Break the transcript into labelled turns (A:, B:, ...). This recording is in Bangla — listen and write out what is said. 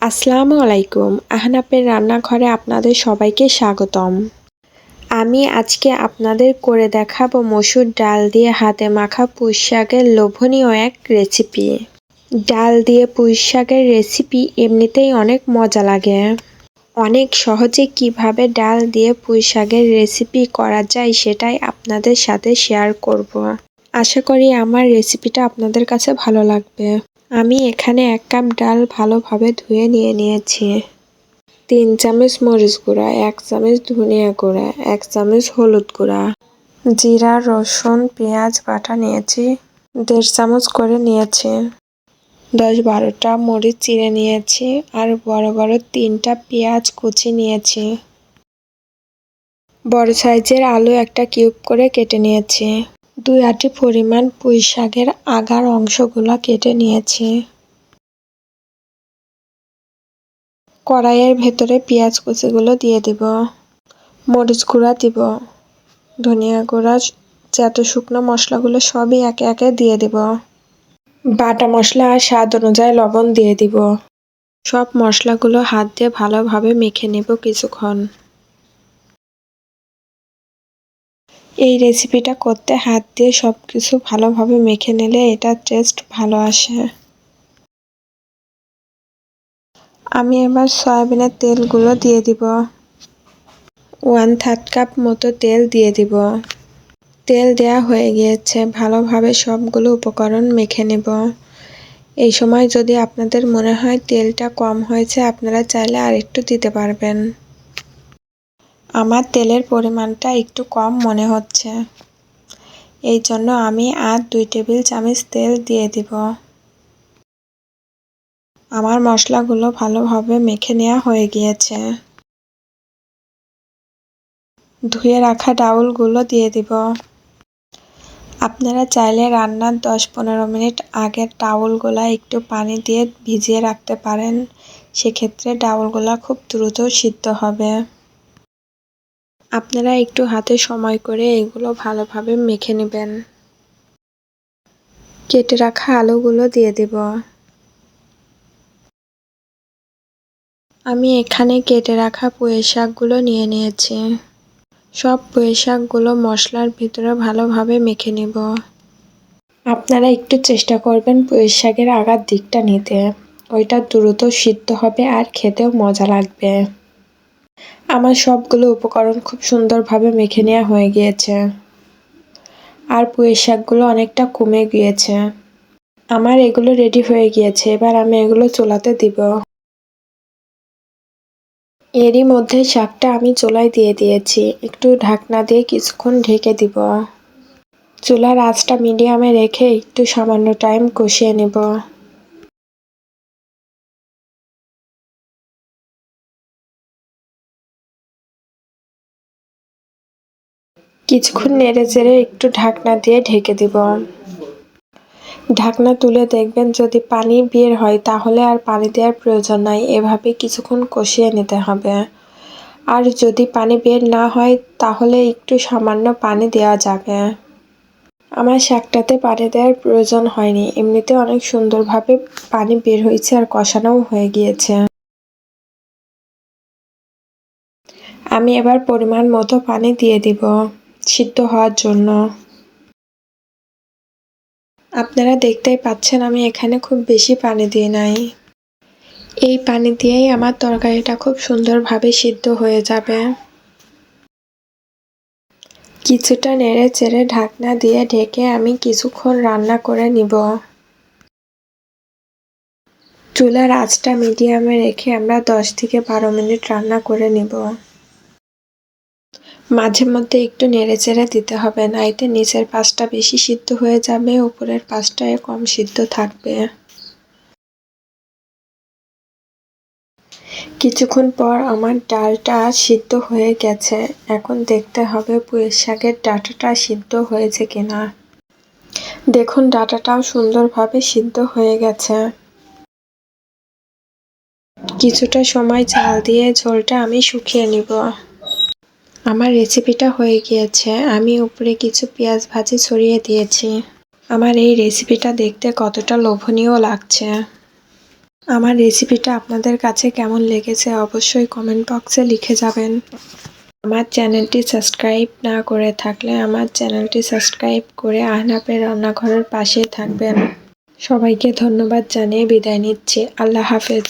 A: আসসালামু আলাইকুম। আহনাফের রান্নাঘরে আপনাদের সবাইকে স্বাগতম। আমি আজকে আপনাদের করে দেখাবো মসুর ডাল দিয়ে হাতে মাখা পুঁই শাকের লোভনীয় এক রেসিপি। ডাল দিয়ে পুঁই শাকের রেসিপি এমনিতেই অনেক মজা লাগে। অনেক সহজে কিভাবে ডাল দিয়ে পুঁই শাকের রেসিপি করা যায় সেটাই আপনাদের সাথে শেয়ার করব। আশা করি আমার রেসিপিটা আপনাদের কাছে ভালো লাগবে। আমি এখানে 1 কাপ ডাল ভালোভাবে ধুয়ে নিয়েছি। 3 চামচ মরিচ গুঁড়া, 1 চামচ ধনিয়া গুঁড়া, 1 চামচ হলুদ গুঁড়া, জিরা, রসুন, পেঁয়াজ বাটা নিয়েছি, 1.5 চামচ করে নিয়েছি। 10-12টা মরিচ চিড়ে নিয়েছি আর বড় বড় 3টা পেঁয়াজ কুচি নিয়েছি। বড় সাইজের আলু একটা কিউব করে কেটে নিয়েছি। 2 আটি পরিমাণ পুঁই শাকের আগার অংশগুলো কেটে নিয়েছি। কড়াইয়ের ভেতরে পেঁয়াজ কুচিগুলো দিয়ে দিব, মরিচ গুঁড়া দিব, ধনিয়া গুঁড়া, যত শুকনো মশলাগুলো সবই একে একে দিয়ে দিব। বাটা মশলা আর স্বাদ অনুযায়ী লবণ দিয়ে দিব। সব মশলাগুলো হাত দিয়ে ভালোভাবে মেখে নেব কিছুক্ষণ। এই রেসিপিটা করতে হাত দিয়ে সব কিছু ভালোভাবে মেখে নিলে এটার টেস্ট ভালো আসে। আমি এবার সয়াবিনের তেলগুলো দিয়ে দিব। 1/3 কাপ মতো তেল দিয়ে দিব। তেল দেয়া হয়ে গিয়েছে, ভালোভাবে সবগুলো উপকরণ মেখে নেব। এই সময় যদি আপনাদের মনে হয় তেলটা কম হয়েছে আপনারা চাইলে আর একটু দিতে পারবেন। আমার তেলের পরিমাণটা একটু কম মনে হচ্ছে, এই জন্য আমি আর 2 টেবিল চামচ তেল দিয়ে দিব। আমার মশলাগুলো ভালোভাবে মেখে নেওয়া হয়ে গিয়েছে। ধুয়ে রাখা ডাউলগুলো দিয়ে দিব। আপনারা চাইলে রান্নার 10-15 মিনিট আগের ডাউলগুলা একটু পানি দিয়ে ভিজিয়ে রাখতে পারেন, সেক্ষেত্রে ডাউলগুলা খুব দ্রুত সিদ্ধ হবে। আপনারা একটু হাতে সময় করে এগুলো ভালোভাবে মেখে নেবেন। কেটে রাখা আলুগুলো দিয়ে দিব। আমি এখানে কেটে রাখা পুঁই শাকগুলো নিয়ে নিয়েছি। সব পুঁই শাকগুলো মশলার ভিতরে ভালোভাবে মেখে নেব। আপনারা একটু চেষ্টা করবেন পুঁই শাকের আগার দিকটা নিতে, ওইটা দ্রুত সিদ্ধ হবে আর খেতেও মজা লাগবে। আমার সবগুলো উপকরণ খুব সুন্দরভাবে মেখে নেওয়া হয়ে গিয়েছে আর পুঁই শাকগুলো অনেকটা কমে গিয়েছে। আমার এগুলো রেডি হয়ে গিয়েছে, এবার আমি এগুলো চুলাতে দিব। এরই মধ্যে শাকটা আমি চুলায় দিয়ে দিয়েছি, একটু ঢাকনা দিয়ে কিছুক্ষণ ঢেকে দিব। চুলার আঁচটা মিডিয়ামে রেখে একটু সামান্য টাইম কষিয়ে নেব। কিছুক্ষণ নেড়ে চেড়ে একটু ঢাকনা দিয়ে ঢেকে দিব। ঢাকনা তুলে দেখবেন যদি পানি বের হয় তাহলে আর পানি দেওয়ার প্রয়োজন নাই, এভাবে কিছুক্ষণ কষিয়ে নিতে হবে। আর যদি পানি বের না হয় তাহলে একটু সামান্য পানি দেওয়া যাবে। আমার শাকটাতে পানি দেওয়ার প্রয়োজন হয়নি, এমনিতে অনেক সুন্দরভাবে পানি বের হয়েছে আর কষানোও হয়ে গিয়েছে। আমি এবার পরিমাণ মতো পানি দিয়ে দিব সিদ্ধ হওয়ার জন্য। আপনারা দেখতেই পাচ্ছেন আমি এখানে খুব বেশি পানি দিই নাই। এই পানি দিয়েই আমার তরকারিটা খুব সুন্দরভাবে সিদ্ধ হয়ে যাবে। কিছুটা নেড়ে চেড়ে ঢাকনা দিয়ে ঢেকে আমি কিছুক্ষণ রান্না করে নিব। চুলার আঁচটা মিডিয়ামে রেখে আমরা 10-12 মিনিট রান্না করে নিব। মাঝে মধ্যে একটু নেড়ে চেড়ে দিতে হবে, নাইতে নিচের পাশটা বেশি সিদ্ধ হয়ে যাবে, উপরের পাশটায় কম সিদ্ধ থাকবে। কিছুক্ষণ পর আমার ডালটা সিদ্ধ হয়ে গেছে, এখন দেখতে হবে পুঁই শাকের ডাঁটাটা সিদ্ধ হয়েছে কিনা। দেখুন ডাঁটাটাও সুন্দরভাবে সিদ্ধ হয়ে গেছে। কিছুটা সময় জাল দিয়ে ঝোলটা আমি শুকিয়ে নিব। আমার রেসিপিটা হয়ে গিয়েছে, আমি উপরে কিছু পেঁয়াজ ভাজি ছড়িয়ে দিয়েছি। আমার এই রেসিপিটা দেখতে কতটা লোভনীয় লাগছে। আমার রেসিপিটা আপনাদের কাছে কেমন লেগেছে অবশ্যই কমেন্ট বক্সে লিখে যাবেন। আমার চ্যানেলটি সাবস্ক্রাইব না করে থাকলে আমার চ্যানেলটি সাবস্ক্রাইব করে আহনাফের রান্নাঘরের পাশে থাকবেন। সবাইকে ধন্যবাদ জানিয়ে বিদায় নিচ্ছি। আল্লাহ হাফেজ।